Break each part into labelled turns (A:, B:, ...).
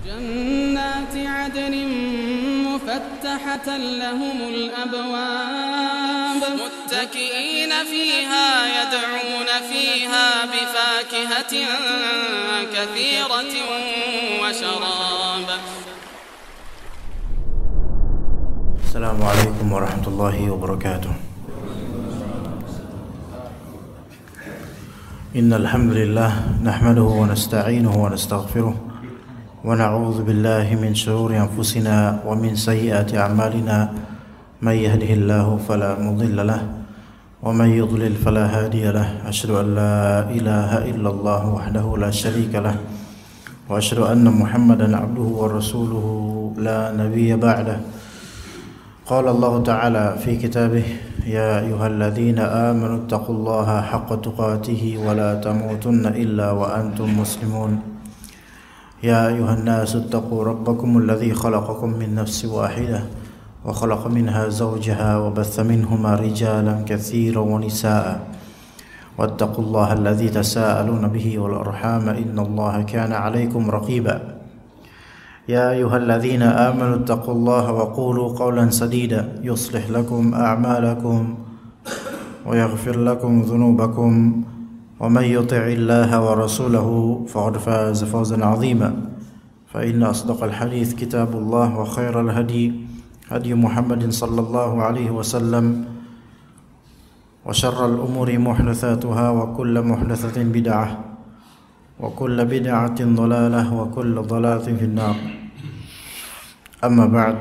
A: جنات عدن مفتحة لهم الأبواب متكئين فيها يدعون فيها بفاكهة كثيرة وشراب.
B: السلام عليكم ورحمة الله وبركاته. إن الحمد لله نحمده ونستعينه ونستغفره ونعوذ بالله من شرور أنفسنا ومن سيئات أعمالنا من يهده الله فلا مضل له ومن يضلل فلا هادي له. أشهد أن لا إله إلا الله وحده لا شريك له وأشهد أن محمدا عبده ورسوله لا نبي بعده. قال الله تعالى في كتابه: يا أيها الذين آمنوا اتقوا الله حق تقاته ولا تموتن إلا وأنتم مسلمون. يا أيها الناس اتقوا ربكم الذي خلقكم من نفس واحدة وخلق منها زوجها وبث منهما رجالا كثيرا ونساء واتقوا الله الذي تساءلون به والأرحام إن الله كان عليكم رقيبا. يا أيها الذين آمنوا اتقوا الله وقولوا قولا سديدا يصلح لكم أعمالكم ويغفر لكم ذنوبكم ومن يطع الله ورسوله فقد فاز فوزا عظيما. فإن أصدق الحديث كتاب الله وخير الهدي هدي محمد صلى الله عليه وسلم وشر الأمور محدثاتها وكل محدثة بدعة وكل بدعة ضلالة وكل ضلالة في النار. Amma ba'd.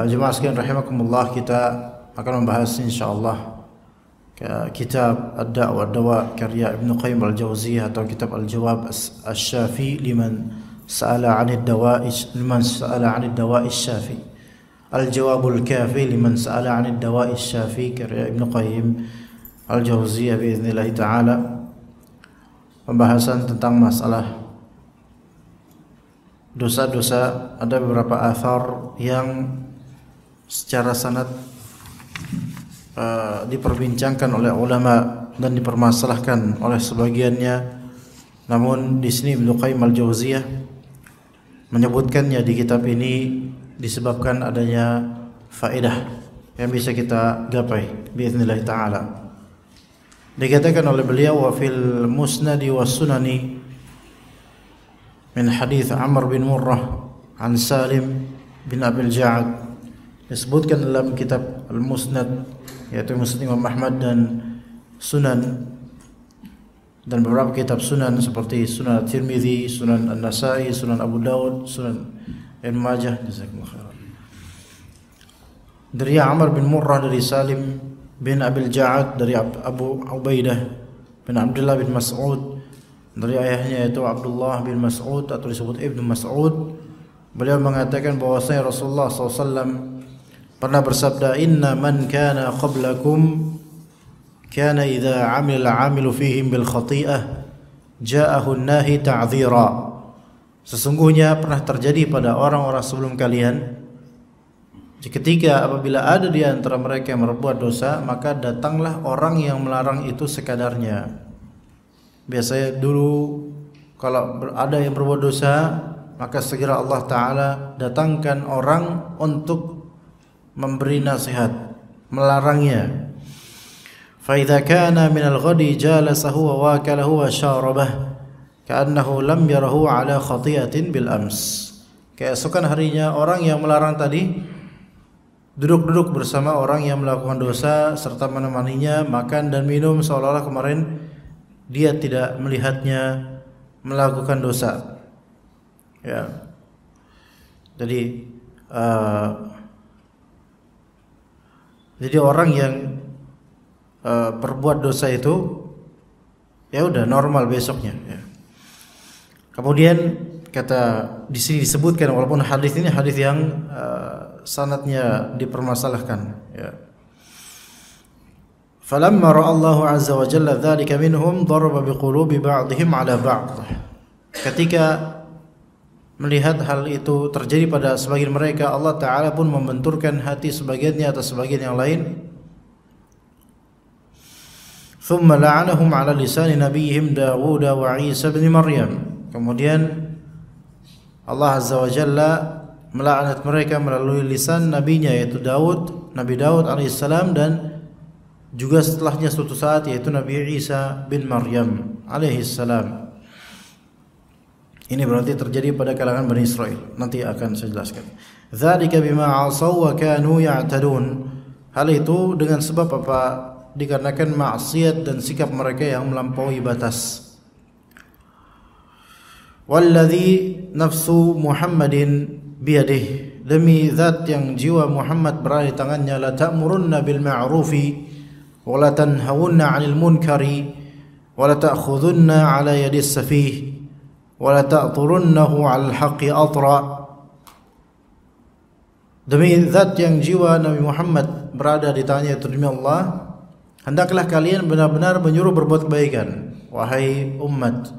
B: Jemaah sekalian rahimakumullah, kita akan membahas insyaallah kitab Ad-Da' wa Ad-Dawa karya Ibnu Qayyim al-Jauziyah atau kitab Al-Jawab Asy-Syafi liman sa'ala 'anid dawa'i Syafi. Al-Jawabul Kafi liman sa'ala 'anid dawa'i Syafi karya Ibnu Qayyim al-Jauziyah biiznillah taala. Pembahasan tentang masalah dosa-dosa. Ada beberapa athar yang secara sanad diperbincangkan oleh ulama dan dipermasalahkan oleh sebagiannya. Namun di sini Ibnu Qayyim al-Jauziyah menyebutkannya di kitab ini disebabkan adanya faedah yang bisa kita gapai biiznillah taala. Dikatakan oleh beliau, wa fil musnadi was sunani min hadits Amr bin Murrah an Salim bin Abil Ja'ad. Disebutkan dalam kitab Al-Musnad, yaitu Musnad Imam Ahmad dan Sunan, dan beberapa kitab Sunan seperti Sunan At-Tirmidzi, Sunan An-Nasa'i, Sunan Abu Dawud, Sunan Ibn Majah. Jazakumullah khairan. Dari Amr bin Murrah dari Salim bin Abil Ja'ad dari Abu Ubaidah bin Abdullah bin Mas'ud dari ayahnya yaitu Abdullah bin Mas'ud atau disebut Ibnu Mas'ud. Beliau mengatakan bahwasanya Rasulullah SAW pernah bersabda, inna man kana qablakum kana idza 'amila 'amilu fihim bil khati'ah ja'ahu an-nahi ta'dhira. Sesungguhnya pernah terjadi pada orang-orang sebelum kalian, ketika apabila ada di antara mereka yang berbuat dosa, maka datanglah orang yang melarang itu sekadarnya. Biasanya dulu kalau ada yang berbuat dosa, maka segera Allah Ta'ala datangkan orang untuk memberi nasihat, melarangnya. فَإِذَا كَانَ مِنَ الْغَدِ جَالَسَهُ وَوَاكَلَهُ وَشَارَبَهُ كَأَنَّهُ لَمْ يَرَهُ عَلَى خَطِيئَةٍ بِالْأَمْسِ. Keesokan harinya orang yang melarang tadi duduk-duduk bersama orang yang melakukan dosa serta menemaninya makan dan minum seolah-olah kemarin dia tidak melihatnya melakukan dosa. Ya. Jadi orang yang berbuat dosa itu ya udah normal besoknya. Ya. Kemudian kata di sini disebutkan, walaupun hadis ini hadis yang sanadnya dipermasalahkan. Ya. Falamma ra'a Allahu 'azza wa jalla dzalika minhum daraba biqulubi ba'dihim 'ala ba'd. Ketika melihat hal itu terjadi pada sebagian mereka, Allah Ta'ala pun membenturkan hati sebagiannya atas sebagian yang lain. Thumma la'anahum 'ala lisani nabiyihim Dawud wa Isa bin Maryam. Kemudian Allah Azza wa Jalla melaknat mereka melalui lisan nabinya yaitu Nabi Daud alaihissalam, dan juga setelahnya suatu saat yaitu Nabi Isa bin Maryam alaihissalam. Ini berarti terjadi pada kalangan Bani Israel. Nanti akan saya jelaskan. Dzalika bima 'asaw wa kanu ya'tadun. Hal itu dengan sebab apa? Dikarenakan maksiat dan sikap mereka yang melampaui batas. Walladzi nafsu Muhammadin biyadih, demi zat yang jiwa Muhammad berada di tangannya, la ta'murunna bil ma'rufi wa la tanhawunna 'anil munkari wa la ta'khudhunna 'ala yadis safih wa la ta'turunnahu 'alal haqqi atra. Demi zat yang jiwa Nabi Muhammad berada di tangannya, itu demi Allah, hendaklah kalian benar-benar menyuruh berbuat kebaikan, wahai umat,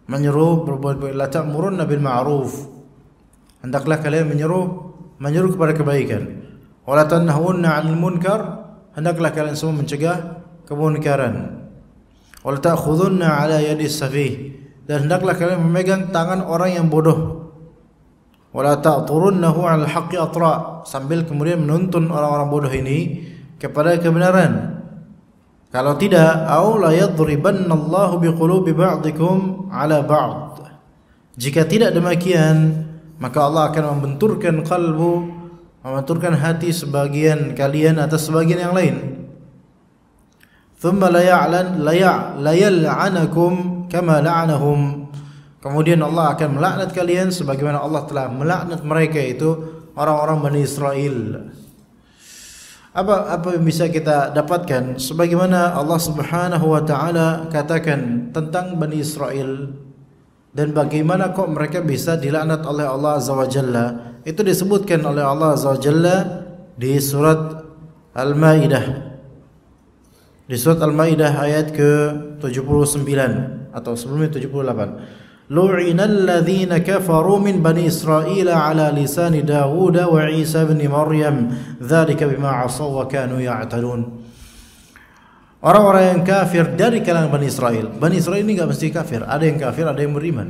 B: menyuruh berbuat baik. La ta'murunna bil ma'ruf, hendaklah kalian menyuruh kepada kebaikan. Wa la tanhawunna 'anil munkar, hendaklah kalian semua mencegah kemunkaran. Wa la ta'khudhunna 'ala yadis safih, dan hendaklah kalian memegang tangan orang yang bodoh. Wa la ta'turunnahu 'alal haqqi atra, sambil kemudian menuntun orang-orang bodoh ini kepada kebenaran. Kalau tidak, au la yadribannallahu biqulubi ba'dikum 'ala ba'd. Jika tidak demikian, maka Allah akan membenturkan hati sebagian kalian atas sebagian yang lain. Thumma la yal'anakum kama la'anahum. Kemudian Allah akan melaknat kalian sebagaimana Allah telah melaknat mereka, itu orang-orang Bani Israel. Apa yang bisa kita dapatkan? Sebagaimana Allah Subhanahu wa taala katakan tentang Bani Israel dan bagaimana kok mereka bisa dilaknat oleh Allah Azza wa Jalla, itu disebutkan oleh Allah Azza wa Jalla di surat Al-Maidah. Di surat Al-Maidah ayat ke-79 atau sebelumnya 78. Lu'inal ladzina kafaru min bani Israil ala lisani Dawud wa Isa bin Maryam dzalika bima 'asaw wa kanu ya'tadun. Orang-orang yang kafir dari kalangan Bani Israel. Bani Israel ini enggak mesti kafir, ada yang kafir, ada yang beriman.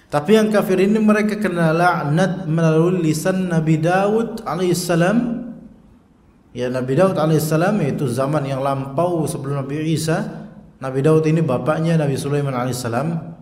B: Tapi yang kafir ini mereka kena laknat melalui lisan Nabi Daud alaihissalam. Ya, Nabi Daud alaihissalam, yaitu zaman yang lampau sebelum Nabi Isa. Nabi Daud ini bapaknya Nabi Sulaiman alaihissalam.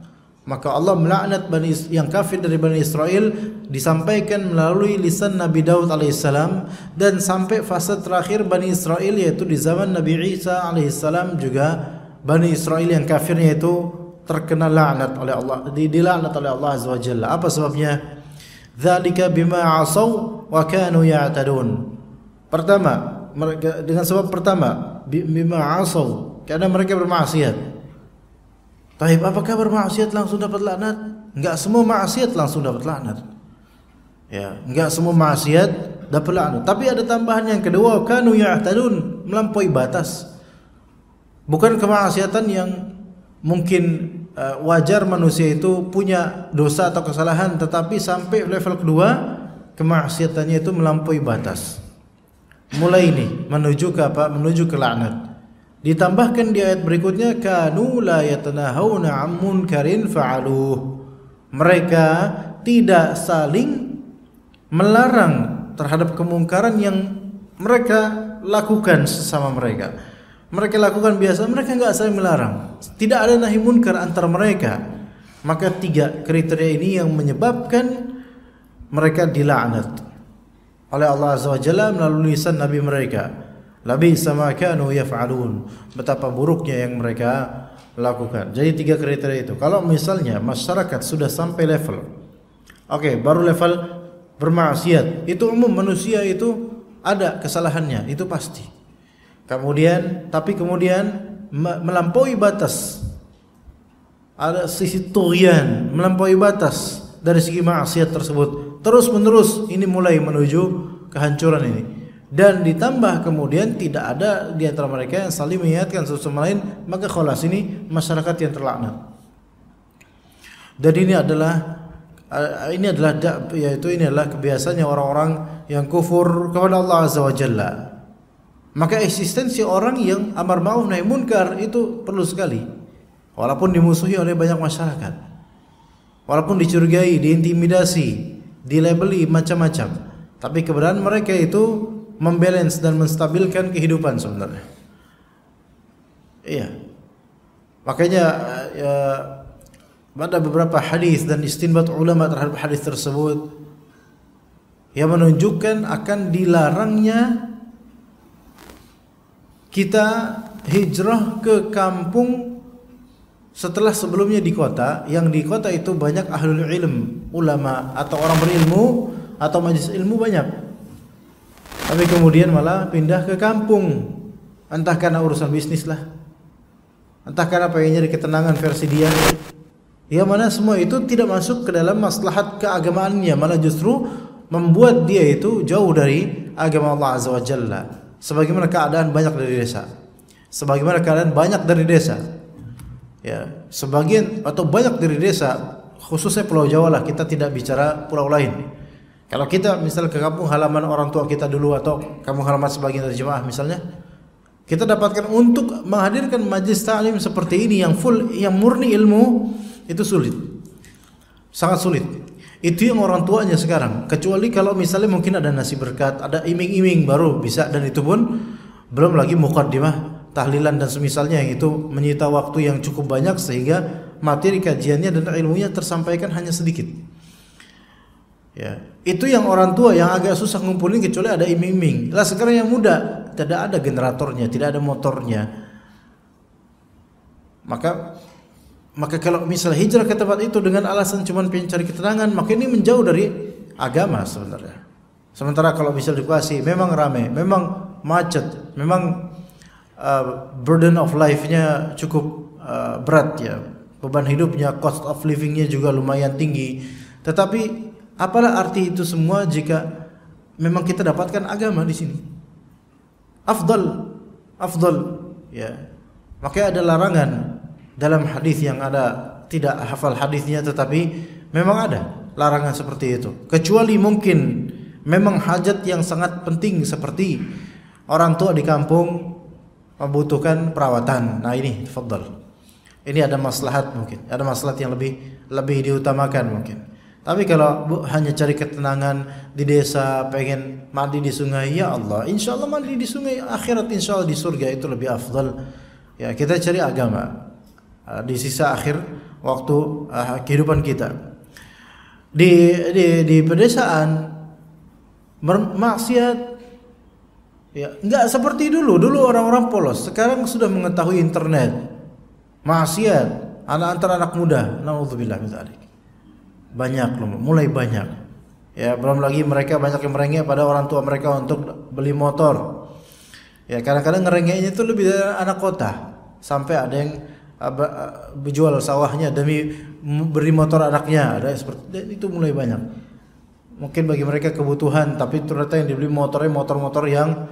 B: Maka Allah melaknat yang kafir dari Bani Israel disampaikan melalui lisan Nabi Daud alaihissalam, dan sampai fase terakhir Bani Israel yaitu di zaman Nabi Isa alaihissalam juga Bani Israel yang kafirnya itu terkena laknat oleh Allah, dilaknat oleh Allah Azza wa Jalla. Apa sebabnya? Dzalika bima 'asaw wa kanu ya'tadun. Pertama, dengan sebab pertama, bima 'asaw, karena mereka bermaksiat. Taib, apakah bermaksiat langsung dapat laknat? Enggak semua maksiat langsung dapat laknat. Ya, enggak semua maksiat dapat laknat. Tapi ada tambahan yang kedua, kanu ya'tadun, melampaui batas. Bukan kemaksiatan yang mungkin wajar manusia itu punya dosa atau kesalahan, tetapi sampai level kedua kemaksiatannya itu melampaui batas. Mulai ini menuju ke apa? Menuju ke laknat. Ditambahkan di ayat berikutnya, kanu la yatanahawna 'an munkarin fa'aluh. Mereka tidak saling melarang terhadap kemungkaran yang mereka lakukan sesama mereka. Mereka lakukan biasa, mereka enggak saling melarang. Tidak ada nahi munkar antara mereka. Maka tiga kriteria ini yang menyebabkan mereka dilaknat oleh Allah Azza wa Jalla melalui lisan nabi mereka. Labisa ma kanu yaf'alun, betapa buruknya yang mereka lakukan. Jadi tiga kriteria itu. Kalau misalnya masyarakat sudah sampai level, baru level bermaksiat, itu umum, manusia itu ada kesalahannya, itu pasti. Kemudian melampaui batas, ada sisi tughyan, melampaui batas dari segi maksiat tersebut, terus menerus, ini mulai menuju kehancuran ini. Dan ditambah kemudian tidak ada di antara mereka yang saling mengingatkan satu sama lain, maka khalas, ini masyarakat yang terlaknat. Dan ini adalah kebiasaannya orang-orang yang kufur kepada Allah Azza wa Jalla. Maka eksistensi orang yang amar ma'ruf nahi munkar itu perlu sekali, walaupun dimusuhi oleh banyak masyarakat. walaupun dicurigai, diintimidasi, dilabeli macam-macam, tapi keberadaan mereka itu membalance dan menstabilkan kehidupan sebenarnya. Iya. Makanya ada beberapa hadis dan istinbat ulama terhadap hadis tersebut yang menunjukkan akan dilarangnya kita hijrah ke kampung setelah sebelumnya di kota, yang di kota itu banyak ahlul ilm, ulama atau orang berilmu atau majelis ilmu banyak. Tapi kemudian malah pindah ke kampung, entah karena urusan bisnis lah, entah karena pengen nyari ketenangan versi dia. Ya, mana semua itu tidak masuk ke dalam maslahat keagamaannya, malah justru membuat dia itu jauh dari agama Allah Azza wa Jalla. Sebagaimana keadaan banyak dari desa. Sebagaimana keadaan banyak dari desa. Ya, sebagian atau banyak dari desa, khususnya Pulau Jawa lah, kita tidak bicara pulau lain. Kalau kita misal ke kampung halaman orang tua kita dulu atau kampung halaman sebagian dari jemaah misalnya, kita dapatkan untuk menghadirkan majlis ta'lim seperti ini yang full, yang murni ilmu, itu sulit. Sangat sulit. Itu yang orang tuanya sekarang. Kecuali kalau misalnya mungkin ada nasi berkat, ada iming-iming baru bisa, dan itu pun belum lagi muqaddimah, tahlilan dan semisalnya yang itu menyita waktu yang cukup banyak sehingga materi kajiannya dan ilmunya tersampaikan hanya sedikit. Ya, itu yang orang tua yang agak susah ngumpulin kecuali ada iming-iming. Lah sekarang yang muda tidak ada generatornya, tidak ada motornya. Maka kalau misal hijrah ke tempat itu dengan alasan cuma pengen cari ketenangan, maka ini menjauh dari agama sebenarnya. Sementara kalau misal dikuasai, memang ramai, memang macet, memang burden of life-nya cukup berat ya. Beban hidupnya, cost of living-nya juga lumayan tinggi. Tetapi apalah arti itu semua jika memang kita dapatkan agama di sini? Afdal ya. Makanya ada larangan dalam hadis yang ada, tidak hafal hadisnya tetapi memang ada larangan seperti itu. Kecuali mungkin memang hajat yang sangat penting seperti orang tua di kampung membutuhkan perawatan. Nah ini tafadhal. Ini ada maslahat mungkin, ada maslahat yang lebih diutamakan mungkin. Tapi kalau hanya cari ketenangan di desa, pengen mandi di sungai, ya Allah, insya Allah mandi di sungai, akhirat insya Allah di surga itu lebih afdal. Ya, kita cari agama di sisa akhir waktu kehidupan kita. Di pedesaan maksiat, ya enggak seperti dulu. Dulu orang-orang polos, sekarang sudah mengetahui internet. Maksiat antara anak muda, naudzubillah min dzalik. Banyak loh, mulai banyak. Ya, belum lagi mereka banyak yang merengek pada orang tua mereka untuk beli motor. Ya, kadang-kadang ngerengeknya itu lebih dari anak kota. Sampai ada yang jual sawahnya demi beri motor anaknya. Ada seperti itu, mulai banyak. Mungkin bagi mereka kebutuhan, tapi ternyata yang dibeli motornya motor-motor yang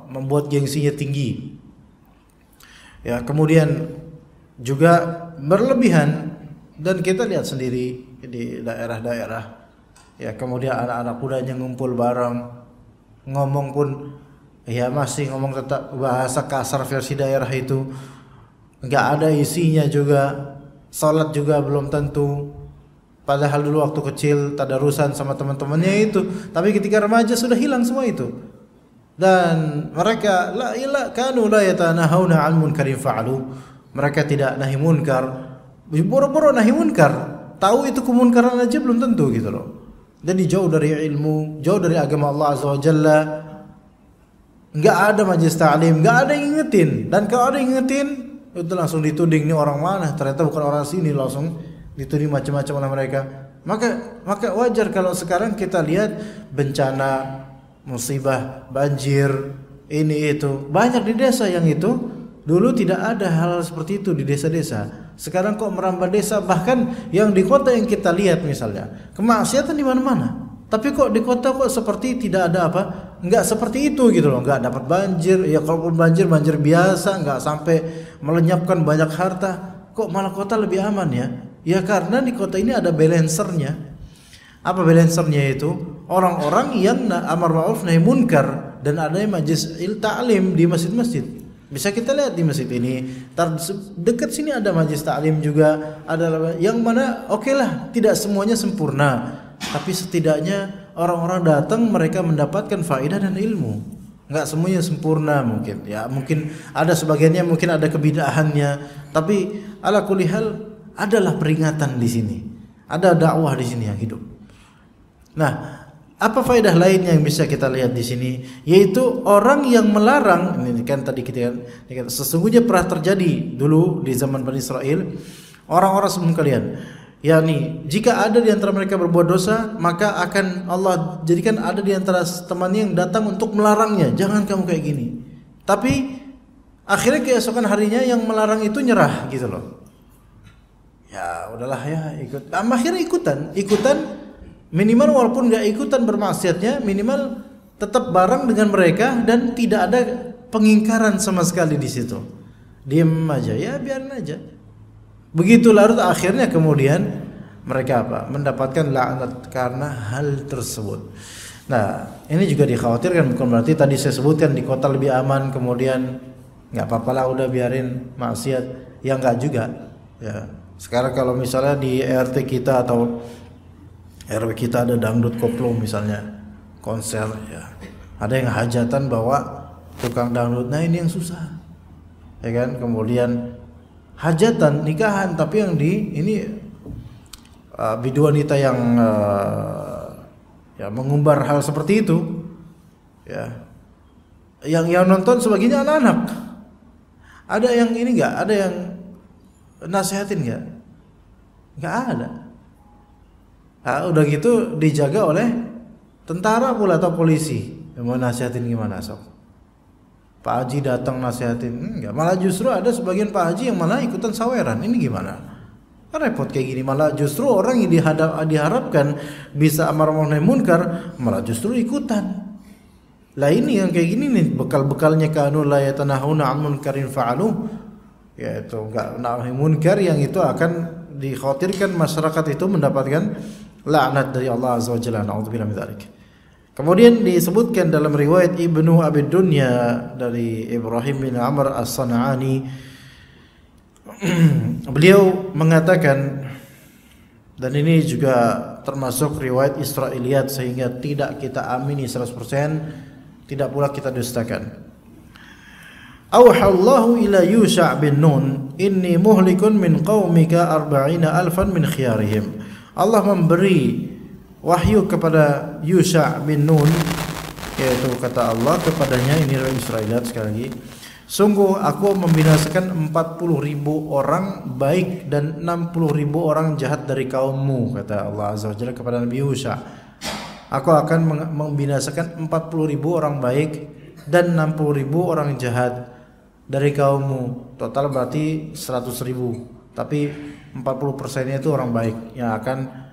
B: membuat gengsinya tinggi. Ya, kemudian juga berlebihan. Dan kita lihat sendiri di daerah-daerah, ya kemudian anak-anak mudanya ngumpul bareng, ngomong pun ya masih ngomong tetap bahasa kasar versi daerah itu, nggak ada isinya juga, salat juga belum tentu. Padahal dulu waktu kecil tadarusan sama teman-temannya itu, tapi ketika remaja sudah hilang semua itu. Dan mereka la yatanahawna 'an munkarin fa'alu. Mereka tidak nahi munkar. Boro-boro nahi munkar, tahu itu kemunkaran aja belum tentu gitu loh. Jadi jauh dari ilmu, jauh dari agama Allah Azza wa Jalla. Enggak ada majlis ta'lim, enggak ada yang ingetin. Dan kalau ada yang ingetin, itu langsung dituding, nih orang mana? Ternyata bukan orang sini, langsung dituding macam-macam oleh mereka. Maka wajar kalau sekarang kita lihat bencana, musibah, banjir, ini itu banyak di desa yang itu. Dulu tidak ada hal seperti itu di desa-desa. Sekarang kok merambah desa, bahkan yang di kota yang kita lihat misalnya, kemaksiatan di mana-mana. Tapi kok di kota kok seperti tidak ada apa? Enggak seperti itu gitu loh. Enggak dapat banjir. Ya kalaupun banjir biasa, enggak sampai melenyapkan banyak harta. Kok malah kota lebih aman ya? Ya karena di kota ini ada balancernya. Apa balancernya itu? Orang-orang yang amar ma'ruf nahi munkar dan adanya majlis ta'lim di masjid-masjid. Bisa kita lihat di masjid ini, dekat sini ada majelis taklim juga, ada yang mana oke lah, tidak semuanya sempurna, tapi setidaknya orang-orang datang mereka mendapatkan faedah dan ilmu. Enggak semuanya sempurna mungkin. Ya, mungkin ada sebagiannya mungkin ada kebidahannya, tapi ala kulli hal adalah peringatan di sini. Ada dakwah di sini yang hidup. Nah, apa faedah lain yang bisa kita lihat di sini? Yaitu orang yang melarang, ini kan tadi kita sesungguhnya pernah terjadi dulu di zaman Bani Israel, orang-orang sebelum kalian. yakni jika ada di antara mereka berbuat dosa, maka akan Allah jadikan ada di antara temannya yang datang untuk melarangnya, jangan kamu kayak gini. Tapi akhirnya keesokan harinya yang melarang itu nyerah gitu loh. Ya udahlah ya ikut. Akhirnya ikutan minimal walaupun nggak ikutan bermaksiatnya, minimal tetap bareng dengan mereka dan tidak ada pengingkaran sama sekali di situ. Diam aja, ya biarin aja. Begitu larut akhirnya kemudian mereka mendapatkan laknat karena hal tersebut. Nah, ini juga dikhawatirkan, bukan berarti tadi saya sebutkan di kota lebih aman kemudian nggak apa-apa lah udah biarin maksiat, ya nggak juga. Ya. Sekarang kalau misalnya di RT kita atau RW kita ada dangdut koplo misalnya, konser ya. Ada yang hajatan bawa tukang dangdut, nah ini yang susah. Ya kan? Kemudian hajatan nikahan tapi yang di ini bidu wanita yang ya mengumbar hal seperti itu. Ya. Yang nonton sebagiannya anak-anak. Ada yang ini enggak? Ada yang nasihatin enggak? Enggak ada. Nah, udah gitu dijaga oleh tentara pula atau polisi. Mau nasihatin gimana sok? Pak Haji datang nasihatin, enggak. Malah justru ada sebagian Pak Haji yang malah ikutan saweran. Ini gimana? Kan repot kayak gini. Malah justru orang yang diharapkan bisa amar ma'ruf nahi munkar malah justru ikutan. Lah ini yang kayak gini nih bekal-bekalnya kanu la yatanahuna 'an munkarin fa'aluh. Yaitu enggak nahi munkar yang itu akan dikhawatirkan masyarakat itu mendapatkan laknat dari Allah Azza wa Jalla. Na'udzubillah min dzalik. Kemudian disebutkan dalam riwayat Ibnu Abi Dunya dari Ibrahim bin Amr As-San'ani, beliau mengatakan, dan ini juga termasuk riwayat Israiliyat sehingga tidak kita amini 100%, tidak pula kita dustakan. Auhallahu ila Yusha' bin Nun, inni muhlikun min qaumika 40,000 min khiyarihim. Allah memberi wahyu kepada Yusha' bin Nun, yaitu kata Allah kepadanya, ini riwayat Israiliyat sekali lagi, sungguh aku membinasakan 40,000 orang baik dan 60,000 orang jahat dari kaummu, kata Allah Azza wa Jalla kepada Nabi Yusha'. Aku akan membinasakan 40,000 orang baik dan 60,000 orang jahat dari kaummu. Total berarti 100,000. Tapi 40%-nya itu orang baik yang akan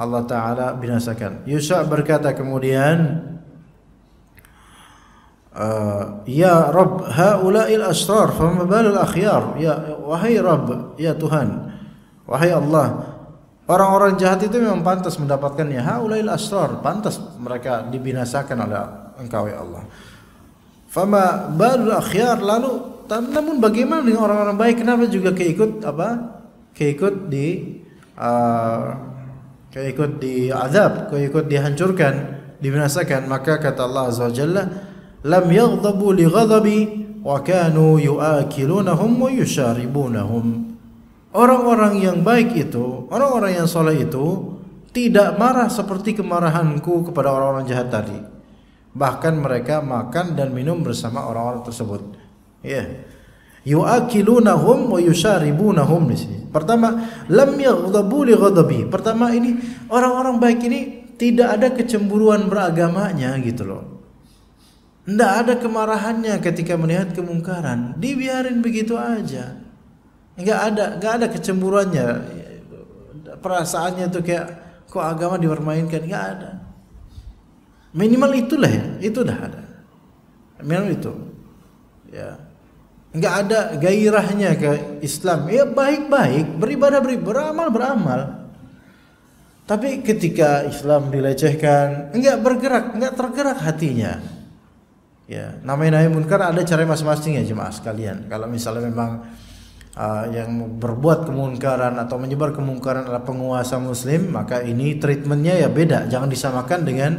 B: Allah Ta'ala binasakan. Yusha' berkata kemudian, ya Rabb, haula'il asrar fama balul akhyar. Ya wahai Rabb, ya Tuhan, wahai Allah, orang-orang jahat itu memang pantas mendapatkannya. Haula'il asrar, pantas mereka dibinasakan oleh Engkau ya Allah. Fama balul akhyar, lalu namun bagaimana dengan orang-orang baik? Kenapa juga keikut diazab, keikut dihancurkan, dibinasakan? Maka kata Allah Azza wa Jalla, lam yaghdabu li ghadabi wa kanu yu'akilunahum wa yusharibunahum. Orang-orang yang baik itu, orang-orang yang soleh itu tidak marah seperti kemarahanku kepada orang-orang jahat tadi. Bahkan mereka makan dan minum bersama orang-orang tersebut. Ya. Yu'akilunahum wa yusharibunahum di sini. Pertama, lam yaghdabu li ghadabi. Pertama ini orang-orang baik ini tidak ada kecemburuan beragamanya gitu loh. Tidak ada kemarahannya ketika melihat kemungkaran, dibiarin begitu aja. Enggak ada kecemburuannya. Perasaannya tuh kayak kok agama dipermainkan, enggak ada. Minimal itulah ya, itu dah ada. Minimal itu. Ya. Enggak ada gairahnya ke Islam. Ya baik-baik, beribadah beramal. Tapi ketika Islam dilecehkan, enggak bergerak, enggak tergerak hatinya. Ya, nahi munkar ada cara masing-masing ya jemaah sekalian. Kalau misalnya memang yang berbuat kemungkaran atau menyebar kemungkaran adalah penguasa muslim, maka ini treatmentnya ya beda. Jangan disamakan dengan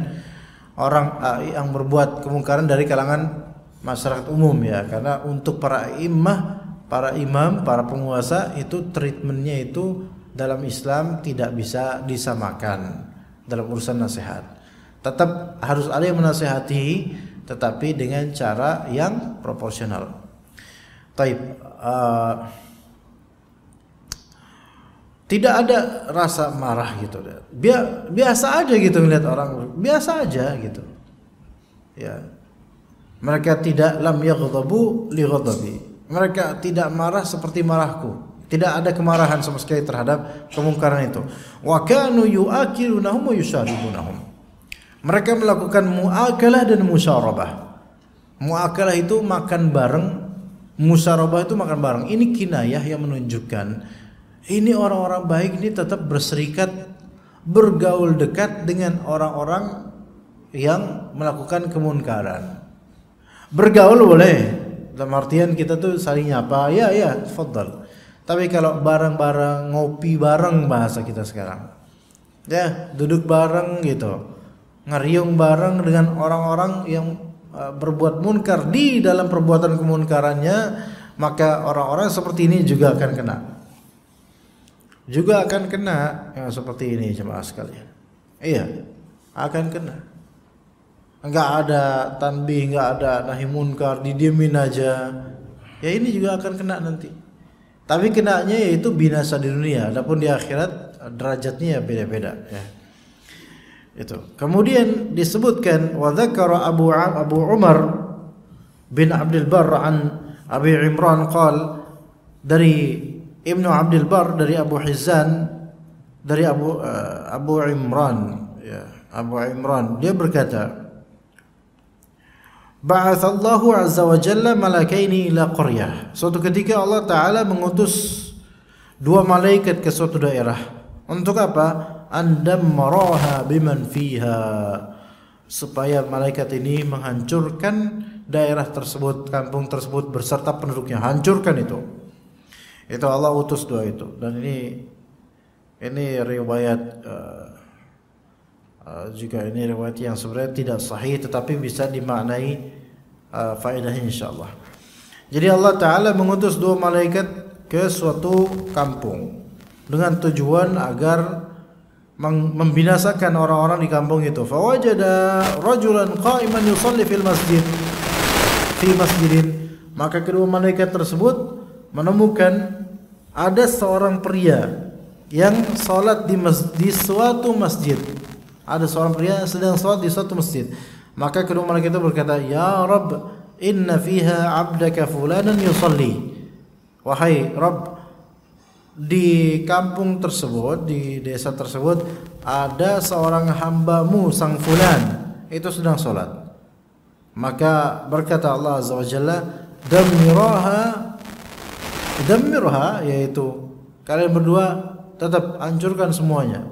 B: orang yang berbuat kemungkaran dari kalangan masyarakat umum ya. Karena untuk para imam, para penguasa itu treatmentnya itu dalam Islam tidak bisa disamakan dalam urusan nasihat. Tetap harus ada yang menasihati, tetapi dengan cara yang proporsional. Taib. Tidak ada rasa marah gitu. Biasa aja gitu ngeliat orang, biasa aja gitu. Ya. Mereka tidak lam yaghdabu li ghadabi. Mereka tidak marah seperti marahku. Tidak ada kemarahan sama sekali terhadap kemungkaran itu. Wa kanu yu'akilunahum wa yusharibunahum. Mereka melakukan mu'akalah dan musyarabah. Mu'akalah itu makan bareng, musyarabah itu makan bareng. Ini kinayah yang menunjukkan ini orang-orang baik ini tetap berserikat, bergaul dekat dengan orang-orang yang melakukan kemunkaran. Bergaul boleh, dalam artian kita tuh saling nyapa, ya, tafadhal. Tapi kalau bareng-bareng, ngopi bareng bahasa kita sekarang, ya duduk bareng gitu, ngeriung bareng dengan orang-orang yang berbuat munkar di dalam perbuatan kemunkarannya, maka orang-orang seperti ini juga akan kena. Juga akan kena yang seperti ini jemaah sekalian. Iya, akan kena. Enggak ada tanbih, enggak ada nahi munkar, didiemin aja. Ya ini juga akan kena nanti. Tapi kenanya yaitu binasa di dunia. Adapun di akhirat derajatnya ya beda-beda ya. Itu. Kemudian disebutkan wa dzakara Abu Umar bin Abdul Barr an Abi Imran qala, dari Ibnu Abdul Barr dari Abu Hizan dari Abu Imran ya, Abu Imran dia berkata, ba'atsallahu azza wa jalla malakaini ila qaryah. Suatu ketika Allah taala mengutus dua malaikat ke suatu daerah. Untuk apa? Andammaraha biman fiha, supaya malaikat ini menghancurkan daerah tersebut, kampung tersebut beserta penduduknya, hancurkan itu. Itu Allah utus dua itu. Dan ini riwayat juga ini riwayat yang sebenarnya tidak sahih, tetapi bisa dimaknai faedahnya insyaallah. Jadi Allah Ta'ala mengutus dua malaikat ke suatu kampung dengan tujuan agar membinasakan orang-orang di kampung itu. Fawajada rajulan qa'iman yusalli fi masjidin. Maka kedua malaikat tersebut menemukan ada seorang pria yang salat di suatu masjid. Ada seorang pria yang sedang salat di suatu masjid. Maka kedua malaikat itu berkata, "Ya Rabb, inna fiha 'abdaka fulanan yusalli." Wahai Rabb, di kampung tersebut, di desa tersebut ada seorang hambamu sang fulan itu sedang salat. Maka berkata Allah Azza wa Jalla, Dammirha, yaitu kalian berdua tetap hancurkan semuanya.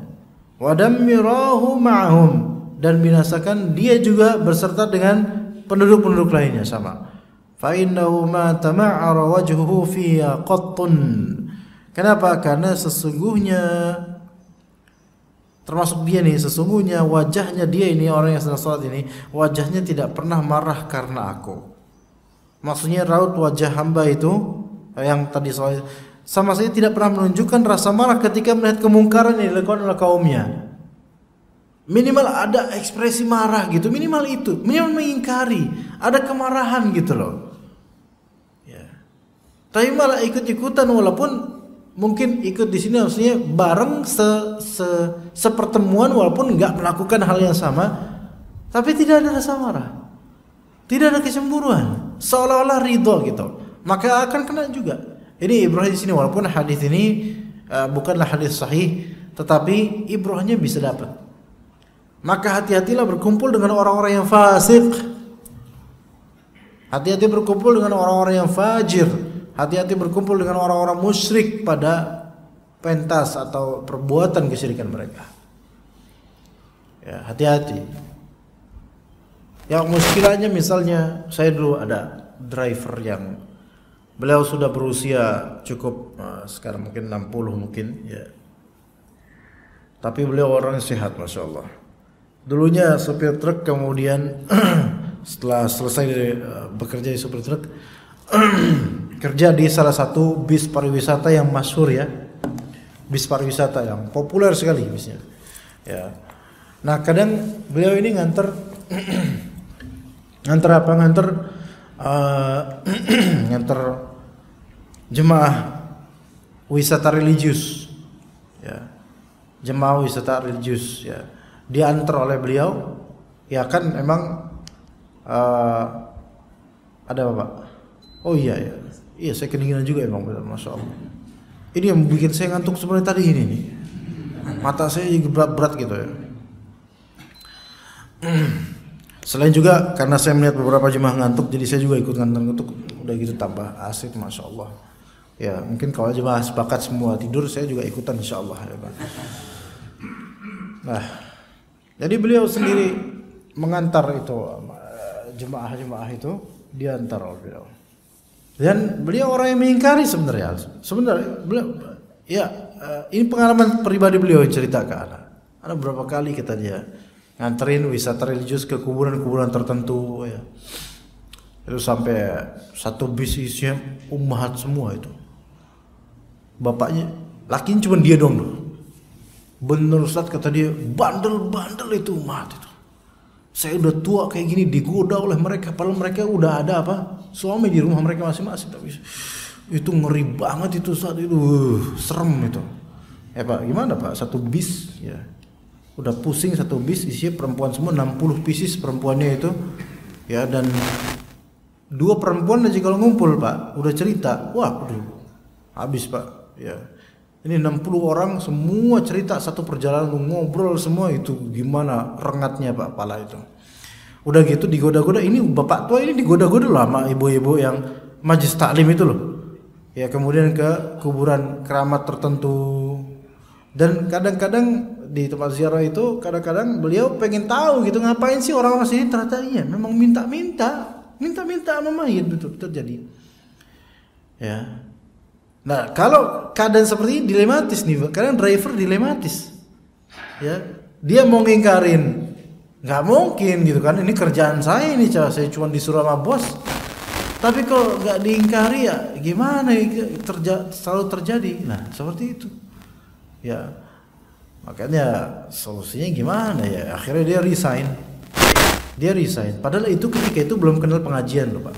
B: Wa dammirahu ma'ahum, dan binasakan dia juga berserta dengan penduduk-penduduk lainnya sama. Fa innahu ma tama'ara wajhuhu fiha qattun. Kenapa? Karena sesungguhnya termasuk dia nih, sesungguhnya wajahnya dia ini, orang yang sedang salat ini, wajahnya tidak pernah marah karena aku. Maksudnya raut wajah hamba itu yang tadi soal sama saja tidak pernah menunjukkan rasa marah ketika melihat kemungkaran yang dilakukan oleh kaumnya. Minimal ada ekspresi marah gitu, minimal itu, minimal mengingkari, ada kemarahan gitu loh. Ya. Tapi malah ikut-ikutan, walaupun mungkin ikut di sini maksudnya bareng sepertemuan, walaupun nggak melakukan hal yang sama, tapi tidak ada rasa marah, tidak ada kecemburuan, seolah-olah ridho gitu. Maka akan kena juga. Ini ibrah di sini, walaupun hadis ini bukanlah hadis sahih, tetapi ibrahnya bisa dapat. Maka hati-hatilah berkumpul dengan orang-orang yang fasik. Hati-hati berkumpul dengan orang-orang yang fajir. Hati-hati berkumpul dengan orang-orang musyrik pada pentas atau perbuatan kesyirikan mereka. Ya, hati-hati. Yang muskilahnya misalnya saya dulu ada driver yang beliau sudah berusia cukup sekarang mungkin 60 mungkin ya. Tapi beliau orang sehat Masya Allah. Dulunya sopir truk, kemudian setelah selesai bekerja di sopir truk kerja di salah satu bis pariwisata yang masyhur ya. Bis pariwisata yang populer sekali bisnya. Ya. Nah, kadang beliau ini nganter jemaah wisata religius ya, jemaah wisata religius ya, diantar oleh beliau ya kan. Memang ada apa Pak? Oh iya saya kedinginan juga emang, Masya Allah. Ini yang bikin saya ngantuk seperti tadi ini nih, mata saya juga berat-berat gitu ya. Selain juga karena saya melihat beberapa jemaah ngantuk, jadi saya juga ikut ngantuk. Udah gitu tambah asik, Masya Allah. Ya mungkin kalau jemaah sepakat semua tidur, saya juga ikutan insya Allah ya Pak. Nah, jadi beliau sendiri mengantar itu jemaah-jemaah itu, diantar oleh beliau. Dan beliau orang yang mengingkari sebenarnya beliau ya, ini pengalaman pribadi beliau yang ceritakan. Ada beberapa kali kita dia nganterin wisata religius ke kuburan-kuburan tertentu ya. Itu sampai satu bis isinya ummahat semua itu. Bapaknya, lakinya cuma dia dong. Bener Ustaz kata dia, bandel-bandel itu ummahat itu. Saya udah tua kayak gini digoda oleh mereka, padahal mereka udah ada suami di rumah mereka masing-masing. Tapi itu ngeri banget itu Ustaz, itu serem itu. Pak, gimana Pak? Satu bis ya. Udah pusing satu bis isinya perempuan semua, 60 pieces perempuannya itu ya, dan 2 perempuan aja kalau ngumpul Pak udah cerita, wah udah habis Pak ya. Ini 60 orang semua cerita satu perjalanan, ngobrol semua, itu gimana rengatnya Pak pala itu. Udah gitu digoda-goda, ini bapak tua ini digoda-goda loh sama ibu-ibu yang majlis taklim itu loh ya. Kemudian ke kuburan keramat tertentu, dan kadang-kadang di tempat ziarah itu kadang-kadang beliau pengen tahu gitu, ngapain sih orang-orang sini. Ternyata iya memang minta sama mayit, betul terjadi ya. Nah, kalau keadaan seperti ini dilematis nih, kadang driver dilematis ya. Dia mau ngingkarin nggak mungkin gitu kan, ini kerjaan saya ini, saya cuma disuruh sama bos. Tapi kalau nggak diingkari ya gimana, selalu terjadi. Nah seperti itu ya. Makanya solusinya gimana ya? Akhirnya dia resign. Padahal itu ketika itu belum kenal pengajian loh Pak.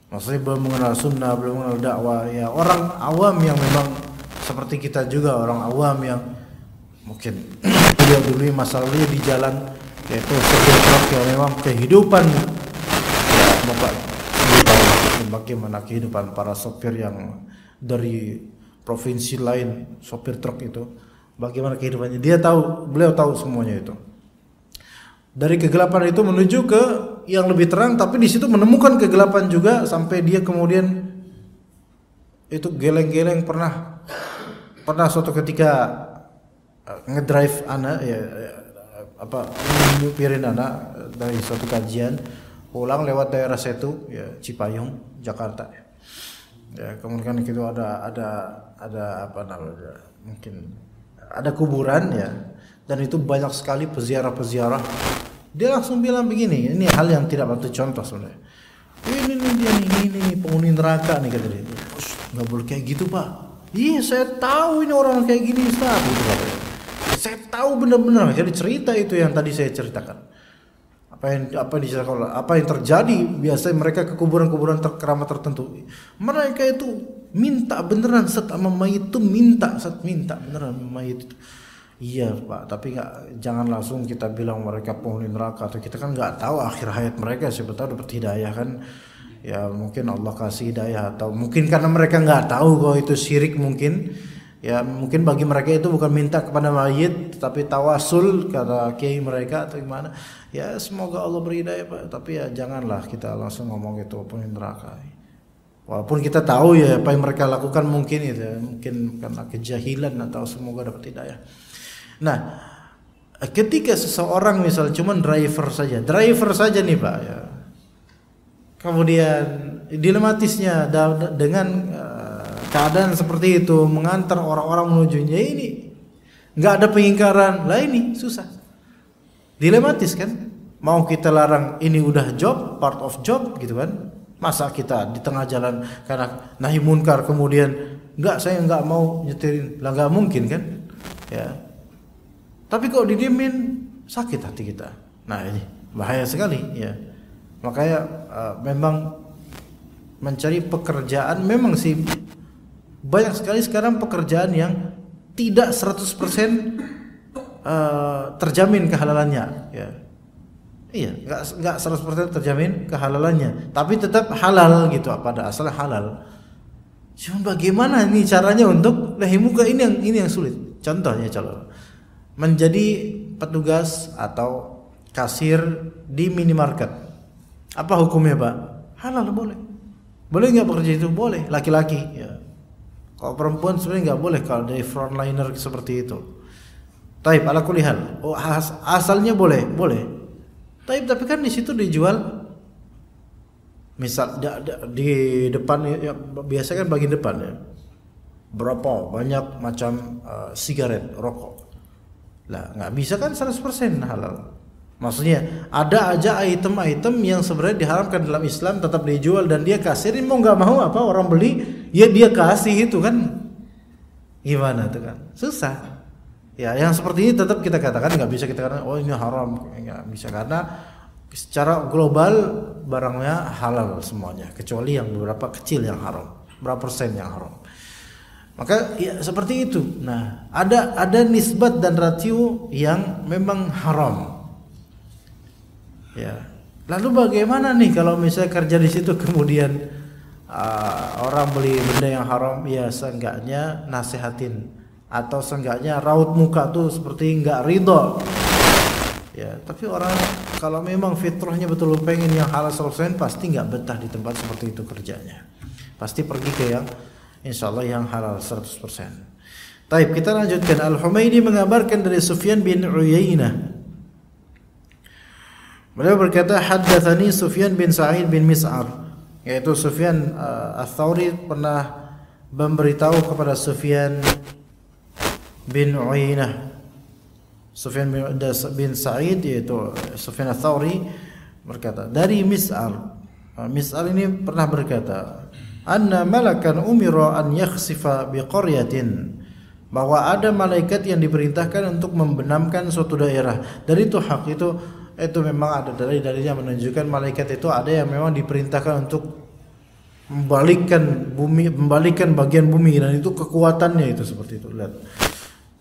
B: Maksudnya belum mengenal sunnah, belum mengenal dakwah ya. Orang awam yang memang seperti kita juga, orang awam yang mungkin dia dulu masalahnya di jalan, yaitu sopir truk yang memang kehidupan ya, Bapak tahu bagaimana kehidupan para sopir yang dari provinsi lain, sopir truk itu. Bagaimana kehidupannya, beliau tahu semuanya itu. Dari kegelapan itu menuju ke yang lebih terang, tapi di situ menemukan kegelapan juga, sampai dia kemudian itu geleng-geleng pernah suatu ketika ngedrive anak ya, nyupirin anak dari suatu kajian pulang lewat daerah Setu ya, Cipayung, Jakarta ya. Kemudian itu ada apa namanya, mungkin ada kuburan ya, dan itu banyak sekali peziarah. Dia langsung bilang begini, ini hal yang tidak patut contoh sebenarnya. Ini penghuni neraka nih kata dia. Nggak boleh kayak gitu Pak. Iya saya tahu ini orang kayak gini Ustaz. Saya tahu benar-benar. Jadi cerita itu yang tadi saya ceritakan. Apa yang terjadi biasanya mereka ke kuburan-kuburan keramat tertentu. Mereka itu minta beneran sama mayit itu, minta beneran mayit itu. Iya Pak, tapi jangan langsung kita bilang mereka penghuni neraka, atau kita kan nggak tahu akhir hayat mereka, siapa tahu dapat hidayah kan. Ya mungkin Allah kasih hidayah, atau mungkin karena mereka nggak tahu kalau itu syirik mungkin. Ya mungkin bagi mereka itu bukan minta kepada mayit, tapi tawasul kata kiai mereka atau gimana. Ya semoga Allah beri hidayah Pak, tapi ya janganlah kita langsung ngomong itu penghuni neraka. Walaupun kita tahu ya apa yang mereka lakukan mungkin itu, mungkin karena kejahilan atau semoga dapat hidayah. Nah, ketika seseorang misal cuman driver saja nih Pak ya, kemudian dilematisnya dengan keadaan seperti itu mengantar orang-orang menujunya, ini nggak ada pengingkaran lah, ini susah, dilematis kan. Mau kita larang ini udah job, part of job gitu kan, masa kita di tengah jalan karena nahi munkar kemudian saya nggak mau nyetirin lah, nggak mungkin kan ya. Tapi kalau didiemin sakit hati kita. Nah ini bahaya sekali ya. Makanya memang mencari pekerjaan, memang sih banyak sekali sekarang pekerjaan yang tidak 100% terjamin kehalalannya ya. Iya, enggak 100% terjamin kehalalannya, tapi tetap halal gitu, pada asalnya halal. Cuma bagaimana nih caranya untuk nahi munkar, ini yang sulit. Contohnya menjadi petugas atau kasir di minimarket. Apa hukumnya Pak? Halal, boleh. Boleh nggak bekerja itu? Boleh, laki-laki ya. Kalau perempuan sebenarnya nggak boleh kalau dari frontliner seperti itu. Taib ala kulli hal. Asalnya boleh. Tapi kan di situ dijual, misal di depan ya, biasa kan bagian depan ya, berapa banyak macam sigaret, rokok. Lah nggak bisa kan 100% halal. Maksudnya ada aja item-item yang sebenarnya diharamkan dalam Islam tetap dijual, dan dia kasirin mau nggak mau apa orang beli ya dia kasih itu kan, gimana tuh kan, susah. Ya, yang seperti ini tetap kita katakan nggak bisa kita katakan oh ini haram, nggak bisa, karena secara global barangnya halal semuanya, kecuali yang beberapa kecil yang haram, berapa persen yang haram. Maka ya seperti itu. Nah, ada nisbat dan rasio yang memang haram. Ya. Lalu bagaimana nih kalau misalnya kerja di situ kemudian orang beli benda yang haram, ya seenggaknya nasihatin, atau seenggaknya raut muka tuh seperti nggak ridho ya. Tapi orang kalau memang fitrahnya betul pengen yang halal 100%, pasti nggak betah di tempat seperti itu kerjanya, pasti pergi ke yang insyaallah yang halal 100%. Taib, kita lanjutkan. Al-Humaidi mengabarkan dari Sufyan bin Uyainah, beliau berkata haddatsani Sufyan bin Sa'id bin Mis'ar, yaitu Sufyan Ats-Tsauri pernah memberitahu kepada Sufyan bin Uyainah. Sufyan bin Sa'id yaitu Sufyan Ats-Tsauri berkata dari Mis'ar. Mis'ar ini pernah berkata, anna malakan umira an yakhsifa biqaryatin, bahwa ada malaikat yang diperintahkan untuk membenamkan suatu daerah. Dan itu hak, itu memang ada dalil-dalilnya menunjukkan malaikat itu ada yang memang diperintahkan untuk membalikkan bumi, membalikkan bagian bumi, dan itu kekuatannya itu seperti itu. Lihat.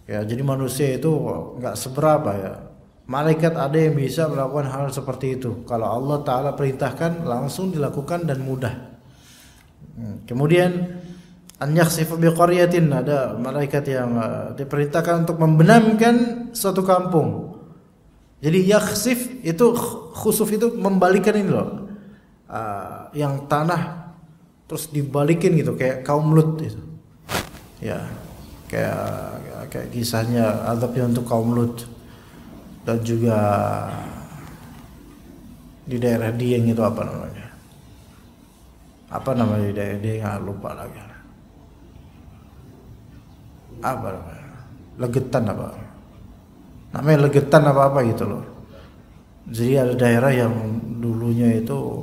B: Ya, jadi manusia itu enggak seberapa ya. Malaikat ada yang bisa melakukan hal seperti itu. Kalau Allah Ta'ala perintahkan langsung dilakukan dan mudah. Kemudian an yakhsifa biqaryatin, ada malaikat yang diperintahkan untuk membenamkan suatu kampung. Jadi yakhsif itu khusuf itu membalikan ini loh. Yang tanah terus dibalikin gitu kayak kaum Lut itu. Ya. Kayak kisahnya azabnya untuk kaum Lut, dan juga di daerah Dieng itu apa namanya di daerah Dieng, lupa lagi apa namanya, Legetan apa namanya, Legetan apa gitu loh. Jadi ada daerah yang dulunya itu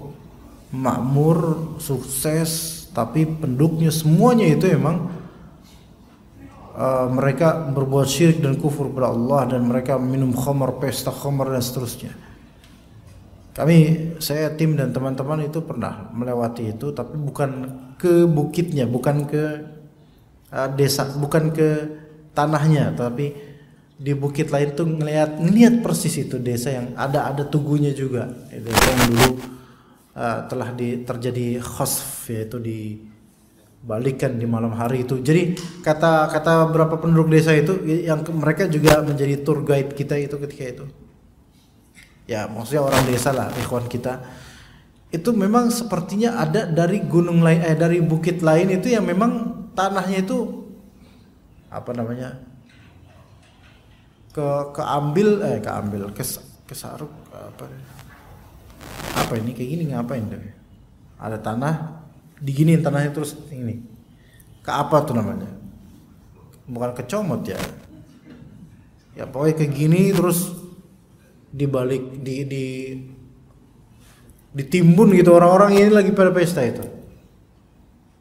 B: makmur, sukses, tapi penduduknya semuanya itu emang mereka berbuat syirik dan kufur kepada Allah, dan mereka minum khamar, pesta khamar dan seterusnya. Saya tim dan teman-teman itu pernah melewati itu, tapi bukan ke bukitnya, bukan ke desa, bukan ke tanahnya, tapi di bukit lain tuh ngelihat persis itu desa yang ada tugunya juga. Desa yang dulu telah terjadi khasf, yaitu balikan di malam hari itu. Jadi kata beberapa penduduk desa itu yang mereka juga menjadi tour guide kita itu ketika itu. Ya, maksudnya orang desa lah, ikhwan kita. Itu memang sepertinya ada dari gunung lain, dari bukit lain itu yang memang tanahnya itu apa namanya? kesaruk apa ini kayak gini ngapain deh? Ada tanah diginiin tanahnya terus ini. Ke apa tuh namanya? Bukan kecomot ya. Ya pokoknya kayak gini terus dibalik ditimbun gitu, orang-orang ini lagi pada pesta itu.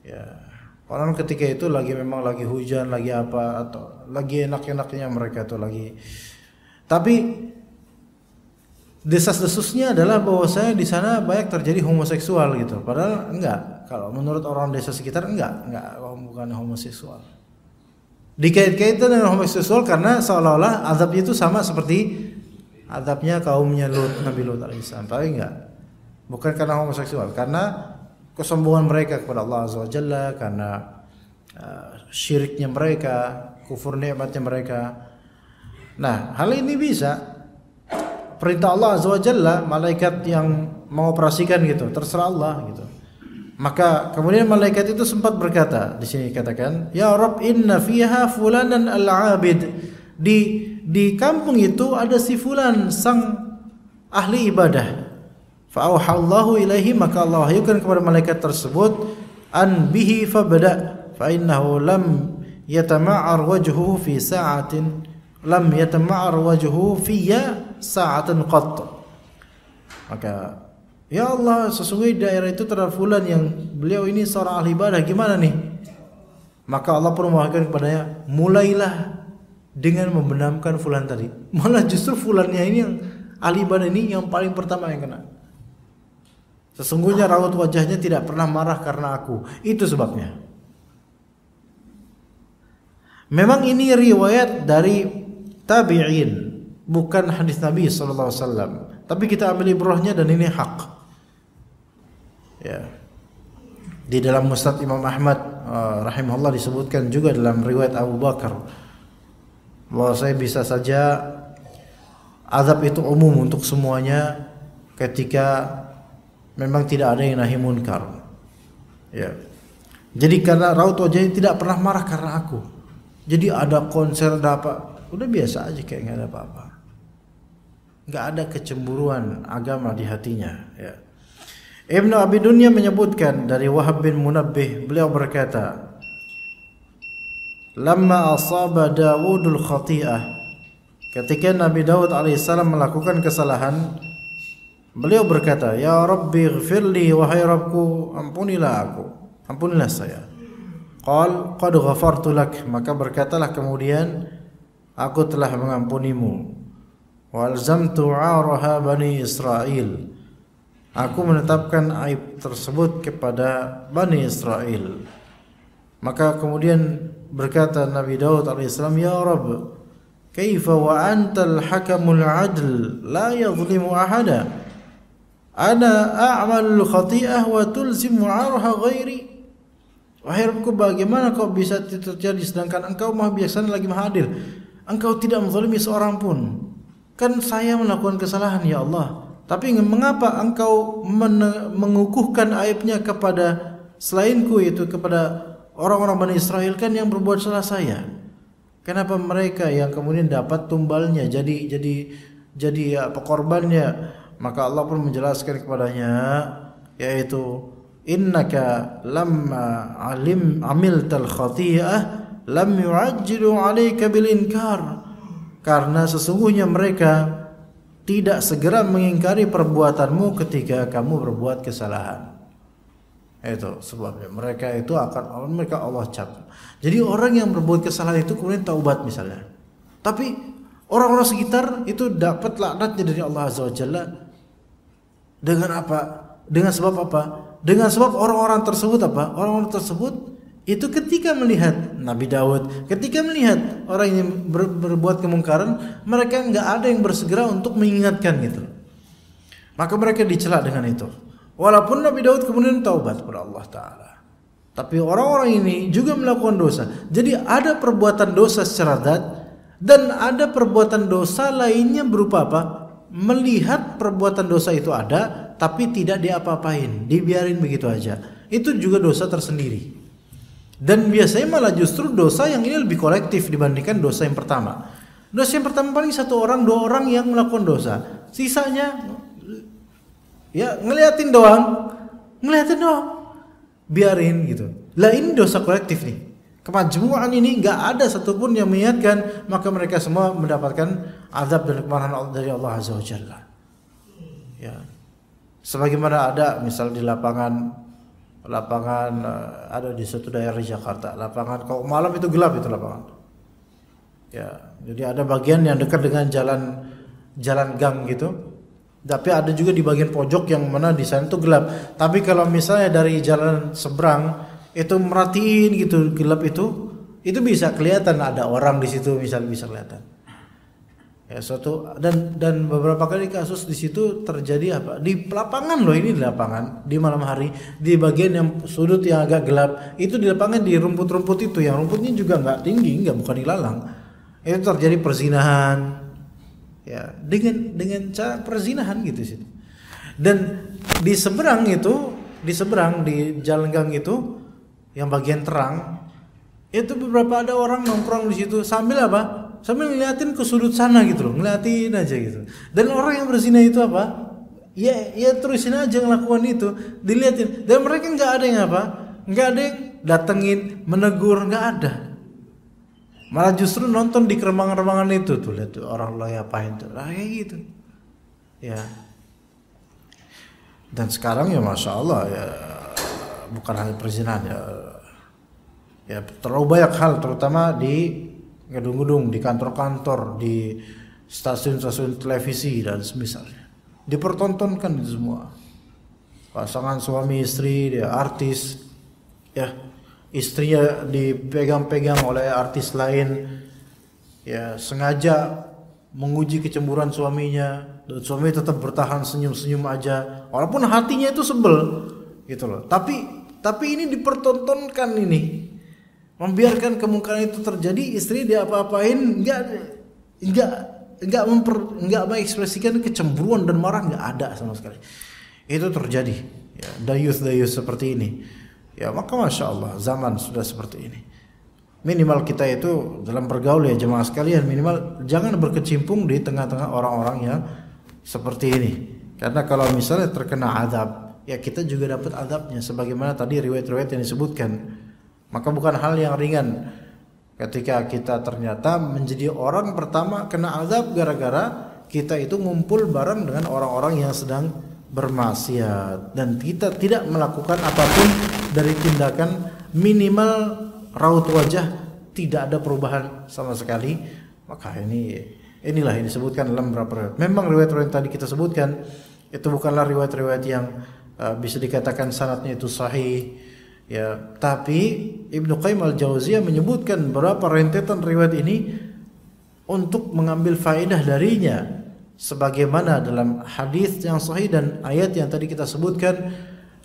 B: Ya, orang ketika itu memang lagi hujan, lagi apa atau lagi enak-enaknya mereka tuh lagi. Tapi desas-desusnya adalah bahwasanya di sana banyak terjadi homoseksual gitu. Padahal enggak. Kalau menurut orang desa sekitar enggak bukan homoseksual. Dikait-kaitkan dengan homoseksual karena seolah-olah azabnya itu sama seperti azabnya kaumnya Nabi Lut alaihissalam. Tapi enggak. Bukan karena homoseksual, karena kesombongan mereka kepada Allah Azza wa Jalla, karena syiriknya mereka, kufur nikmatnya mereka. Nah, hal ini bisa perintah Allah Azza wa Jalla, malaikat yang mengoperasikan gitu, terserah Allah gitu. Maka kemudian malaikat itu sempat berkata, di sini katakan, "Ya Rabb, inna fiha fulanan al-'abid." Di kampung itu ada si fulan sang ahli ibadah. Fa auhallahu ilaihi, maka Allah wahyukan kepada malaikat tersebut, an bihi fabda fa innahu lam yatama'ar wajhuhu fi sa'atin lam yatama'ar wajhuhu fiyya sa'atan qatt. Maka ya Allah, sesungguhnya di daerah itu terdapat fulan yang beliau ini seorang ahli ibadah, gimana nih? Maka Allah pun mewahyukan kepadanya, mulailah dengan membenamkan fulan tadi. Malah justru fulannya ini yang ahli ibadah ini yang paling pertama yang kena. Sesungguhnya raut wajahnya tidak pernah marah karena aku. Itu sebabnya. Memang ini riwayat dari tabi'in, bukan hadis Nabi SAW. Tapi kita ambil ibrahnya dan ini hak. Ya. Di dalam Musnad Imam Ahmad rahimahullah disebutkan juga dalam riwayat Abu Bakar bahwa saya bisa saja azab itu umum untuk semuanya ketika memang tidak ada yang nahi munkar. Ya. Jadi karena raut wajahnya tidak pernah marah karena aku. Jadi ada konser, ada apa, udah biasa aja kayak nggak ada apa-apa. Nggak ada kecemburuan agama di hatinya. Ya. Ibnu Abi Dunya menyebutkan dari Wahab bin Munabbih, beliau berkata, "Lamma asaba Dawudul khati'ah." Ketika Nabi Daud alaihissalam melakukan kesalahan, beliau berkata, "Ya Rabbi ighfirli, wahai Rabbku, ampunilah aku, ampunilah saya." Qal qad ghafartu lak, maka berkatalah kemudian, aku telah mengampunimu. Walzamtu 'araha bani Israil, aku menetapkan aib tersebut kepada Bani Israel. Maka kemudian berkata Nabi Daud alaihissalam, "Ya Rabb, kaifa wa antal hakamul 'adl la yadhlimu ahada? Ana a'malul khati'ah wa tulzimu 'araha ghairi." Wahai Rabbku, bagaimana kau bisa terjadi sedangkan engkau maha bijaksana lagi maha adil? Engkau tidak menzalimi seorang pun. Kan saya melakukan kesalahan ya Allah. Tapi mengapa engkau mengukuhkan aibnya kepada selainku, itu kepada orang-orang Bani Israel kan yang berbuat salah saya? Kenapa mereka yang kemudian dapat tumbalnya jadi korbannya? Maka Allah pun menjelaskan kepadanya, yaitu innaka lamma amiltal khati'ah lam yu'ajjilu 'alaika bil inkar. Karena sesungguhnya mereka tidak segera mengingkari perbuatanmu ketika kamu berbuat kesalahan. Itu sebabnya mereka itu mereka Allah cap. Jadi orang yang berbuat kesalahan itu kemudian taubat misalnya, tapi orang-orang sekitar itu dapat laknatnya dari Allah Azza wa Jalla. Dengan apa? Dengan sebab apa? Dengan sebab orang-orang tersebut apa? Orang-orang tersebut itu ketika melihat Nabi Daud, ketika melihat orang yang berbuat kemungkaran, mereka nggak ada yang bersegera untuk mengingatkan gitu. Maka mereka dicela dengan itu. Walaupun Nabi Daud kemudian taubat kepada Allah Ta'ala, tapi orang-orang ini juga melakukan dosa. Jadi ada perbuatan dosa secara zat, dan ada perbuatan dosa lainnya berupa apa? Melihat perbuatan dosa itu ada, tapi tidak diapa-apain, dibiarin begitu aja. Itu juga dosa tersendiri. Dan biasanya malah justru dosa yang ini lebih kolektif dibandingkan dosa yang pertama. Dosa yang pertama paling 1 orang, 2 orang yang melakukan dosa. Sisanya ya ngeliatin doang. Biarin gitu. Lah ini dosa kolektif nih. Kemajmuan ini nggak ada satupun yang mengingatkan, maka mereka semua mendapatkan azab dan kemarahan dari Allah Azza wa Jalla. Ya. Sebagaimana ada misal di lapangan ada di suatu daerah di Jakarta, lapangan kalau malam itu gelap itu lapangan. Ya, jadi ada bagian yang dekat dengan jalan gang gitu. Tapi ada juga di bagian pojok yang mana di sana itu gelap. Tapi kalau misalnya dari jalan seberang itu merhatiin gitu gelap itu bisa kelihatan ada orang di situ, misal bisa kelihatan. Ya suatu dan beberapa kali kasus di situ terjadi apa? Di lapangan loh, ini di lapangan di malam hari di bagian yang sudut yang agak gelap itu di lapangan di rumput-rumput itu yang rumputnya juga nggak tinggi, bukan ilalang. Itu terjadi perzinahan. Ya, dengan cara perzinahan gitu sih. Dan di seberang di jalan gang itu yang bagian terang itu beberapa ada orang nongkrong di situ sambil apa? Sambil ngeliatin ke sudut sana gitu loh, ngeliatin aja gitu. Dan orang yang berzina itu apa? Ya terusin aja ngelakukan itu, diliatin. Dan mereka nggak ada yang apa? Nggak ada yang datengin, menegur, nggak ada. Malah justru nonton di keremang-remangan itu tuh, lihat tuh orang lo ngapain tuh, kayak gitu. Ya. Dan sekarang ya masya Allah ya bukan hanya perzinahan ya terlalu banyak hal, terutama di gedung-gedung, di kantor-kantor, di stasiun-stasiun televisi dan semisalnya. Dipertontonkan itu semua. Pasangan suami istri, dia artis, ya istrinya dipegang-pegang oleh artis lain, ya sengaja menguji kecemburuan suaminya, dan suami tetap bertahan senyum-senyum aja, walaupun hatinya itu sebel, gitu loh. Tapi ini dipertontonkan ini, membiarkan kemungkinan itu terjadi, istri dia apa-apain, nggak mengekspresikan kecemburuan dan marah, nggak ada sama sekali. Itu terjadi, ya, dayus seperti ini. Ya maka masya Allah zaman sudah seperti ini. Minimal kita itu dalam bergaul ya jemaah sekalian, minimal jangan berkecimpung di tengah-tengah orang-orang yang seperti ini. Karena kalau misalnya terkena azab, ya kita juga dapat azabnya. Sebagaimana tadi riwayat-riwayat yang disebutkan. Maka bukan hal yang ringan ketika kita ternyata menjadi orang pertama kena azab gara-gara kita itu ngumpul bareng dengan orang-orang yang sedang bermaksiat dan kita tidak melakukan apapun dari tindakan, minimal raut wajah tidak ada perubahan sama sekali. Maka inilah yang disebutkan dalam beberapa riwayat. Memang riwayat-riwayat yang tadi kita sebutkan itu bukanlah riwayat-riwayat yang bisa dikatakan sanadnya itu sahih, ya. Tapi Ibnu Qayyim al-Jauziyah menyebutkan beberapa rentetan riwayat ini untuk mengambil faedah darinya. Sebagaimana dalam hadis yang sahih dan ayat yang tadi kita sebutkan,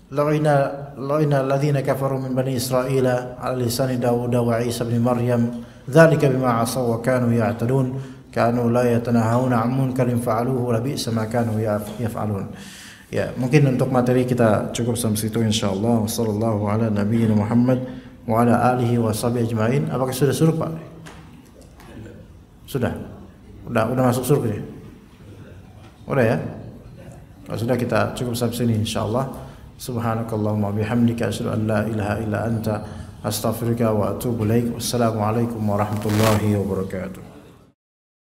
B: la'ina alladziina kafaru min bani Israila 'ala lisani Daud wa Isa bin Maryam dzalika bima 'asaw wa kanu ya'tadun kanu la yatanahawna 'an munkarin fa'aluhu la bi'sa ma kanu yaf'alun. Ya, mungkin untuk materi kita cukup sampai situ insyaallah. Wassallallahu ala nabiyyina Muhammad wa ala alihi wa sahbihi ajmain. Apakah sudah suruk, Pak? Sudah masuk suruk ya? Udah ya? Sudah, kita cukup sampai sini insyaallah. Subhanakallahumma bihamdika asyhadu an la ilaha illa anta astaghfiruka wa atubu ilaik. Wassalamualaikum warahmatullahi wabarakatuh.